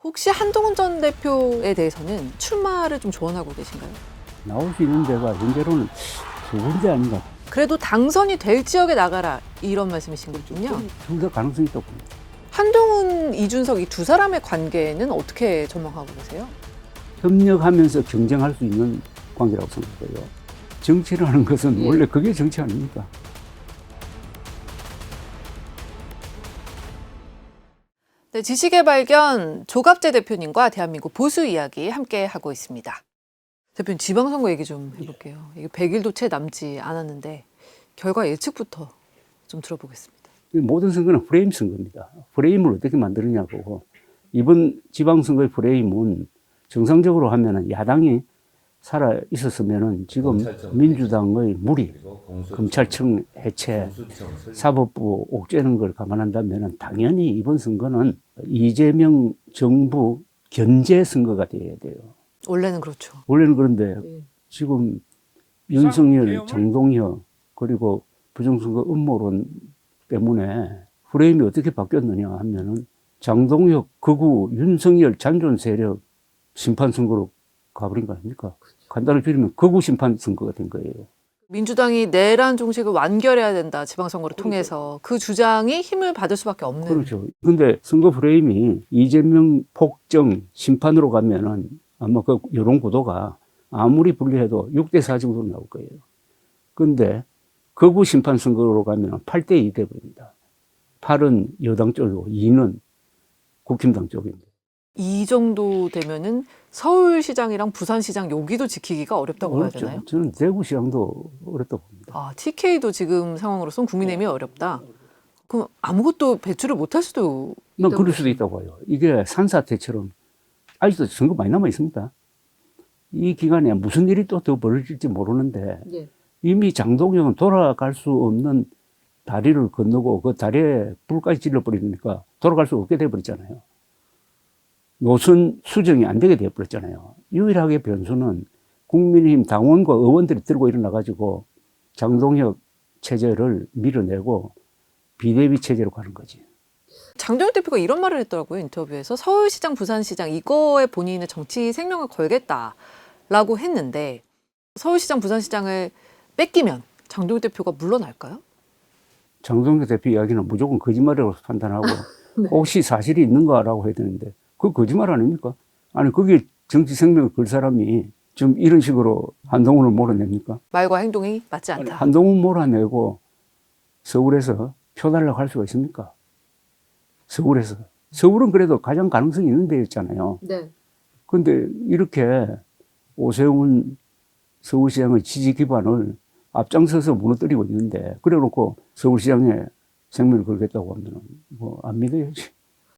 혹시 한동훈 전 대표에 대해서는 출마를 좀 조언하고 계신가요? 나올 수 있는 데가 현재로는 두 군데 아닌가. 그래도 당선이 될 지역에 나가라 이런 말씀이신 거군요. 둘 다 가능성이 있다고 봅니다. 한동훈, 이준석 이 두 사람의 관계는 어떻게 전망하고 계세요? 협력하면서 경쟁할 수 있는 관계라고 생각해요. 정치라는 것은 원래 그게 정치 아닙니까? 네, 지식의 발견 조갑재 대표님과 대한민국 보수 이야기 함께 하고 있습니다. 대표님, 지방선거 얘기 좀 해볼게요. 이게 100일도 채 남지 않았는데 결과 예측부터 좀 들어보겠습니다. 모든 선거는 프레임 선거입니다. 프레임을 어떻게 만드느냐고. 이번 지방선거의 프레임은 정상적으로 하면은 야당이 살아 있었으면은 지금 민주당의 무리, 검찰청 해체, 사법부 옥죄는 걸 감안한다면은 당연히 이번 선거는 이재명 정부 견제 선거가 돼야 돼요. 원래는 그렇죠. 원래는 그런데 지금 윤석열, 장동혁 그리고 부정선거 음모론 때문에 프레임이 어떻게 바뀌었느냐 하면은 장동혁, 극우, 윤석열 잔존 세력 심판 선거로 가버린 거 아닙니까? 간단히 줄이면 극우 심판 선거가 된 거예요. 민주당이 내란 종식을 완결해야 된다, 지방선거를 통해서. 그 주장이 힘을 받을 수밖에 없는. 그렇죠. 근데 선거 프레임이 이재명 폭정 심판으로 가면은 아마 그 여론 구도가 아무리 불리해도 6대4 정도 나올 거예요. 근데 극우 심판 선거로 가면 8대2 돼버립니다. 8은 여당 쪽이고 2는 국힘당 쪽입니다. 이 정도 되면은 서울시장이랑 부산시장 여기도 지키기가 어렵다고 봐야 되나요? 저는 대구시장도 어렵다고 봅니다. 아, TK도 지금 상황으로선 국민의힘이 어렵다. 그럼 아무것도 배출을 못할 수도 난 있다고 그럴 수도 있다고 봐요. 이게 산사태처럼 아직도 선거 많이 남아 있습니다. 이 기간에 무슨 일이 또 더 벌어질지 모르는데 이미 장동혁은 돌아갈 수 없는 다리를 건너고 그 다리에 불까지 질러버리니까 돌아갈 수 없게 돼버렸잖아요. 노선 수정이 안 되게 돼버렸잖아요. 유일하게 변수는 국민의힘 당원과 의원들이 들고 일어나가지고 장동혁 체제를 밀어내고 비대위 체제로 가는 거지. 장동혁 대표가 이런 말을 했더라고요, 인터뷰에서. 서울시장, 부산시장 이거에 본인의 정치 생명을 걸겠다라고 했는데 서울시장, 부산시장을 뺏기면 장동혁 대표가 물러날까요? 장동혁 대표 이야기는 무조건 거짓말이라고 판단하고 네. 혹시 사실이 있는가라고 해야 되는데 그거 거짓말 아닙니까? 아니 그게 정치 생명을 걸 사람이 좀 이런 식으로 한동훈을 몰아냅니까? 말과 행동이 맞지 않다. 한동훈 몰아내고 서울에서 표 달라고 할 수가 있습니까? 서울에서. 서울은 그래도 가장 가능성이 있는 데였잖아요. 네. 근데 이렇게 오세훈 서울시장의 지지 기반을 앞장서서 무너뜨리고 있는데 그래 놓고 서울시장에 생명을 걸겠다고 하면 뭐 안 믿어야지.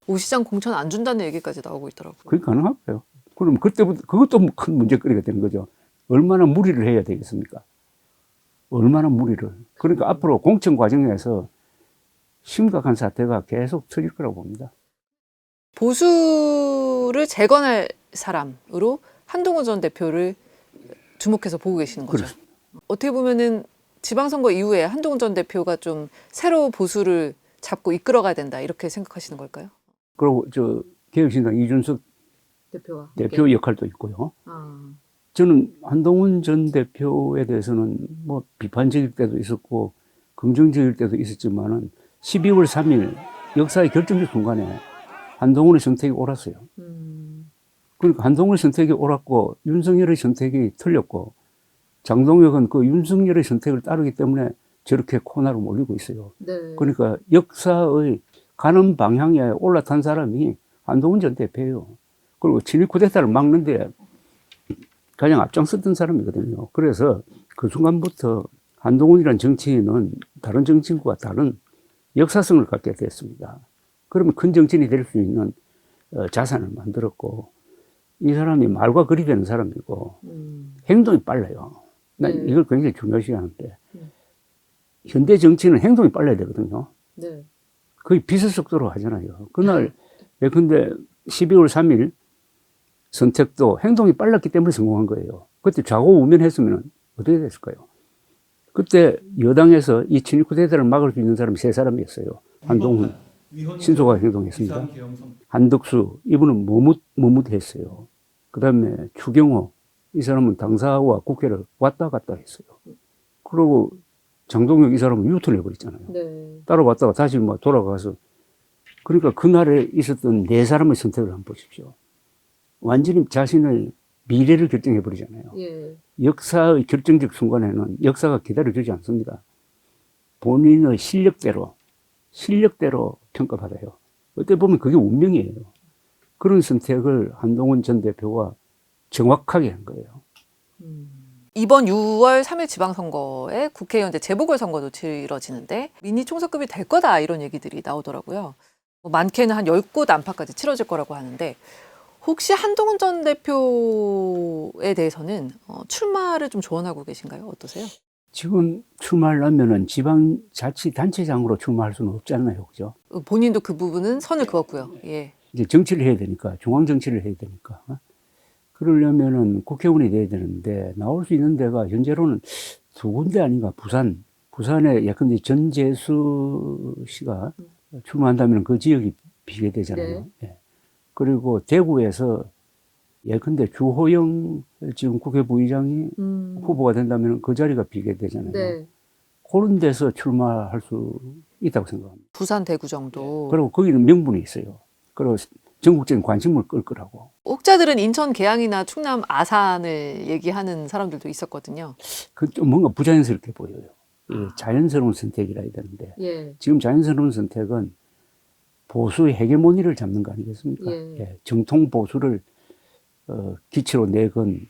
오 시장 공천 안 준다는 얘기까지 나오고 있더라고요. 그게 가능할까요? 그럼 그때부터 그것도 큰 문제거리가 되는 거죠. 얼마나 무리를 해야 되겠습니까? 얼마나 무리를. 그러니까 앞으로 공천 과정에서 심각한 사태가 계속 터질 거라고 봅니다. 보수를 재건할 사람으로 한동훈 전 대표를 주목해서 보고 계시는 거죠. 그렇습니다. 어떻게 보면은 지방선거 이후에 한동훈 전 대표가 좀 새로 보수를 잡고 이끌어가야 된다 이렇게 생각하시는 걸까요? 그리고 개혁신당 이준석 대표와 대표 역할도 있고요. 아. 저는 한동훈 전 대표에 대해서는 뭐 비판적일 때도 있었고 긍정적일 때도 있었지만은 12월 3일 역사의 결정적 순간에 한동훈의 선택이 옳았어요. 그러니까 한동훈의 선택이 옳았고 윤석열의 선택이 틀렸고 장동혁은 그 윤석열의 선택을 따르기 때문에 저렇게 코너로 몰리고 있어요. 네. 그러니까 역사의 가는 방향에 올라탄 사람이 한동훈 전 대표예요. 그리고 친일 쿠데타를 막는데 가장 앞장섰던 사람이거든요. 그래서 그 순간부터 한동훈이라는 정치인은 다른 정치인과 다른 역사성을 갖게 됐습니다. 그러면 큰 정치인이 될 수 있는 자산을 만들었고 이 사람이 말과 글이 되는 사람이고 행동이 빨라요. 난 이걸 굉장히 중요시 하는데 현대 정치는 행동이 빨라야 되거든요. 네. 거의 빛의 속도로 하잖아요. 그날 예컨대 12월 3일 선택도 행동이 빨랐기 때문에 성공한 거예요. 그때 좌고우면했으면 어떻게 됐을까요? 그때 여당에서 이 친일 쿠데타를 막을 수 있는 사람이 3사람이었어요. 한동훈, 신속하게 행동했습니다. 한덕수 이분은 머뭇했어요. 그다음에 추경호 이 사람은 당사와 국회를 왔다 갔다 했어요. 그리고 장동혁 이 사람은 유턴해 버렸잖아요. 네. 따라왔다가 다시 뭐 돌아가서 그러니까 그날에 있었던 네 사람의 선택을 한번 보십시오. 완전히 자신의 미래를 결정해 버리잖아요. 예. 역사의 결정적 순간에는 역사가 기다려주지 않습니다. 본인의 실력대로 평가받아요. 어떻게 보면 그게 운명이에요. 그런 선택을 한동훈 전 대표가 정확하게 한 거예요. 이번 6월 3일 지방선거에 국회의원제 재보궐선거도 치러지는데 미니 총선급이 될 거다 이런 얘기들이 나오더라고요. 뭐 많게는 한 10곳 안팎까지 치러질 거라고 하는데 혹시 한동훈 전 대표에 대해서는 출마를 좀 조언하고 계신가요? 어떠세요? 지금 출마하려면은 지방자치단체장으로 출마할 수는 없잖아요. 그죠? 본인도 그 부분은 선을 그었고요. 예. 이제 정치를 해야 되니까, 중앙정치를 해야 되니까. 그러려면은 국회의원이 돼야 되는데, 나올 수 있는 데가 현재로는 두 군데 아닌가, 부산에 예컨대 전재수 씨가 출마한다면 그 지역이 비게 되잖아요. 네. 예. 그리고 대구에서 예컨대 주호영 지금 국회 부의장이 후보가 된다면 그 자리가 비게 되잖아요. 네. 그런 데서 출마할 수 있다고 생각합니다. 부산, 대구 정도. 그리고 거기는 명분이 있어요. 그리고 전국적인 관심을 끌 거라고. 혹자들은 인천 계양이나 충남 아산을 얘기하는 사람들도 있었거든요. 그 좀 뭔가 부자연스럽게 보여요. 자연스러운 선택이라 해야 되는데 예. 지금 자연스러운 선택은 보수의 헤게모니를 잡는 거 아니겠습니까? 예. 예, 정통 보수를 기치로 내건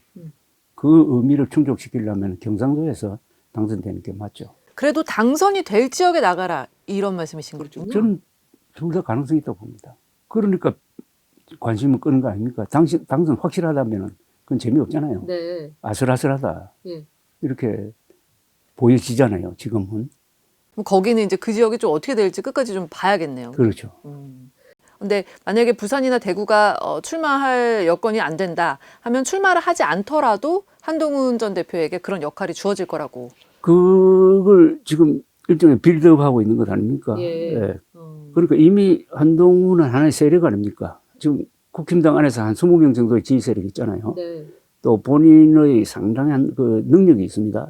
그 의미를 충족시키려면 경상도에서 당선되는 게 맞죠. 그래도 당선이 될 지역에 나가라 이런 말씀이신 거군요. 저는 둘 다 가능성이 있다고 봅니다. 그러니까 관심을 끄는 거 아닙니까? 당선 확실하다면 그건 재미없잖아요. 네. 아슬아슬하다. 예. 이렇게 보여지잖아요, 지금은. 거기는 이제 그 지역이 좀 어떻게 될지 끝까지 좀 봐야겠네요. 그렇죠. 근데 만약에 부산이나 대구가 출마할 여건이 안 된다 하면 출마를 하지 않더라도 한동훈 전 대표에게 그런 역할이 주어질 거라고. 그걸 지금 일종의 빌드업하고 있는 것 아닙니까? 예. 그러니까 이미 한동훈은 하나의 세력 아닙니까? 지금 국힘당 안에서 한 20명 정도의 지지 세력이 있잖아요. 네. 또 본인의 상당한 그 능력이 있습니다.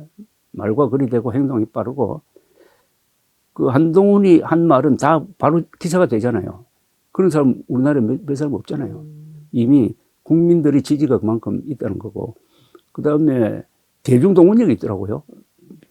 말과 글이 되고 행동이 빠르고 그 한동훈이 한 말은 다 바로 기사가 되잖아요. 그런 사람 우리나라에 몇 사람 없잖아요. 이미 국민들의 지지가 그만큼 있다는 거고 그 다음에 대중 동원력이 있더라고요.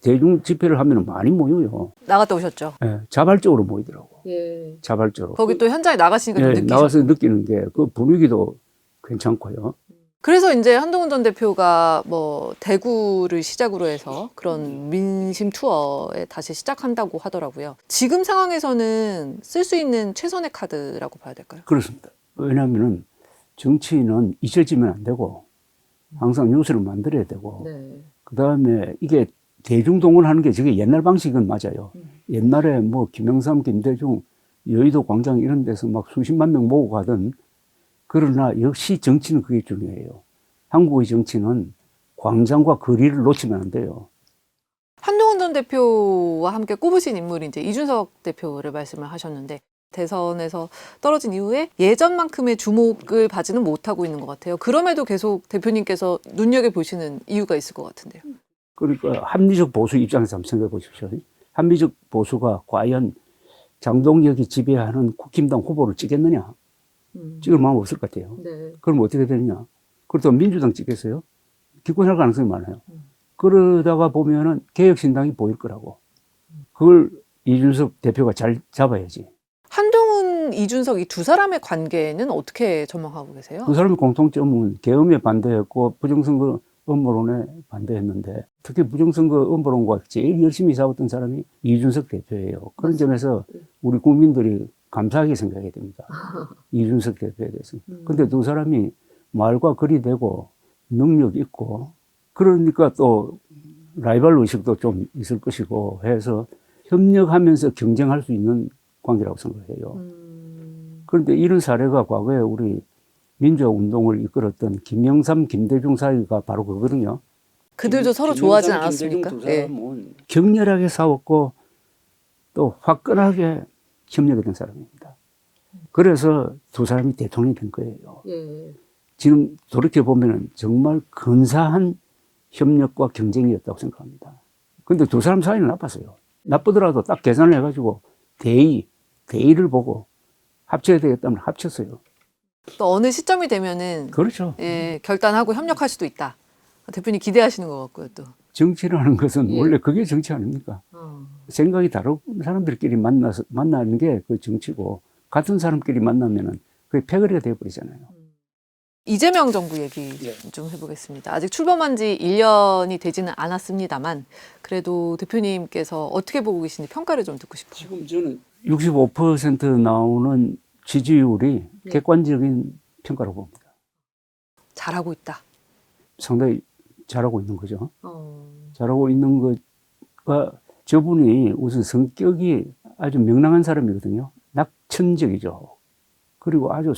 대중 집회를 하면 많이 모여요. 나갔다 오셨죠? 예, 자발적으로 모이더라고. 예. 자발적으로. 거기 또 현장에 나가시니까 좀 예, 느끼셨죠? 나와서 느끼는 게 그 분위기도 괜찮고요. 그래서 이제 한동훈 전 대표가 뭐 대구를 시작으로 해서 그런 민심 투어에 다시 시작한다고 하더라고요. 지금 상황에서는 쓸 수 있는 최선의 카드라고 봐야 될까요? 그렇습니다. 왜냐하면은 정치인은 잊혀지면 안 되고 항상 뉴스를 만들어야 되고 네. 그 다음에 이게 대중동원하는 게 저게 옛날 방식은 맞아요. 옛날에 뭐 김영삼, 김대중, 여의도 광장 이런 데서 막 수십만 명 모으고 가던 그러나 역시 정치는 그게 중요해요. 한국의 정치는 광장과 거리를 놓치면 안 돼요. 한동훈 전 대표와 함께 꼽으신 인물이 이제 이준석 대표를 말씀을 하셨는데 대선에서 떨어진 이후에 예전만큼의 주목을 받지는 못하고 있는 것 같아요. 그럼에도 계속 대표님께서 눈여겨보시는 이유가 있을 것 같은데요. 그러니까 합리적 보수 입장에서 한번 생각해 보십시오. 합리적 보수가 과연 장동혁이 지배하는 국힘당 후보를 찍겠느냐? 찍을 마음 없을 것 같아요. 네. 그럼 어떻게 되느냐? 그렇다면 민주당 찍겠어요? 기권할 가능성이 많아요. 그러다가 보면은 개혁신당이 보일 거라고. 그걸 이준석 대표가 잘 잡아야지. 한동훈, 이준석 이 두 사람의 관계는 어떻게 전망하고 계세요? 그 사람의 공통점은 계엄에 반대했고 부정선거 음모론에 반대했는데 특히 부정선거 음모론과 제일 열심히 싸웠던 사람이 이준석 대표예요. 그런 점에서 우리 국민들이 감사하게 생각해야 됩니다. 이준석 대표에 대해서. 근데 두 사람이 말과 글이 되고 능력 있고 그러니까 또 라이벌 의식도 좀 있을 것이고 해서 협력하면서 경쟁할 수 있는 관계라고 생각해요. 그런데 이런 사례가 과거에 우리 민주화운동을 이끌었던 김영삼, 김대중 사이가 바로 그거거든요. 그들도 서로 좋아하진 않았습니까? 두 사람은 격렬하게 싸웠고 또 화끈하게 협력했던 사람입니다. 그래서 두 사람이 대통령이 된 거예요. 예. 지금 돌이켜보면 정말 근사한 협력과 경쟁이었다고 생각합니다. 근데 두 사람 사이는 나빴어요. 나쁘더라도 딱 계산을 해가지고 대의를 보고 합쳐야 되겠다면 합쳤어요. 또 어느 시점이 되면은 그렇죠. 예, 결단하고 협력할 수도 있다. 대표님 기대하시는 것 같고요, 또. 정치라는 것은 예. 원래 그게 정치 아닙니까? 생각이 다른 사람들끼리 만나는 게 그 정치고, 같은 사람끼리 만나면은 그게 패거리가 되어버리잖아요. 이재명 정부 얘기 예. 좀 해보겠습니다. 아직 출범한 지 1년이 되지는 않았습니다만 그래도 대표님께서 어떻게 보고 계신지 평가를 좀 듣고 싶어요. 지금 저는 65% 나오는 지지율이 예. 객관적인 평가로 봅니다. 잘하고 있다. 상당히 잘하고 있는 거죠. 잘하고 있는 거가, 저분이 우선 성격이 아주 명랑한 사람이거든요. 낙천적이죠. 그리고 아주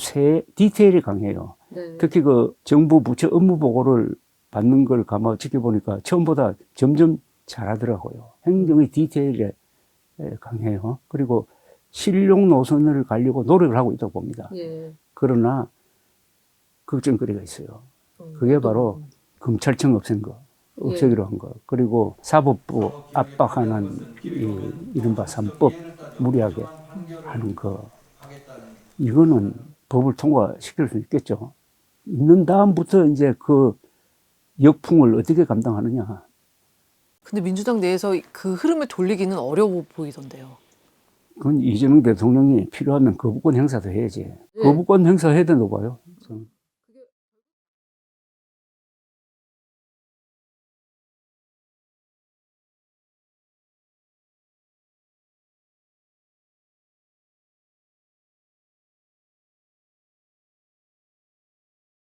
디테일이 강해요. 네. 특히 그 정부 부처 업무 보고를 받는 걸 감아 지켜보니까 처음보다 점점 잘하더라고요. 행정의 디테일에 강해요. 그리고 실용 노선을 가려고 노력을 하고 있다고 봅니다. 예. 그러나 걱정거리가 있어요. 그게 바로 검찰청 없애기로 한 거. 그리고 사법부 압박하는 이른바 3법 무리하게 하는 거. 이거는 법을 통과시킬 수 있겠죠. 있는 다음부터 이제 그 역풍을 어떻게 감당하느냐. 근데 민주당 내에서 그 흐름을 돌리기는 어려워 보이던데요. 그건 이재명 대통령이 필요하면 거부권 행사도 해야지. 거부권 행사해야 된다고 봐요. 저는.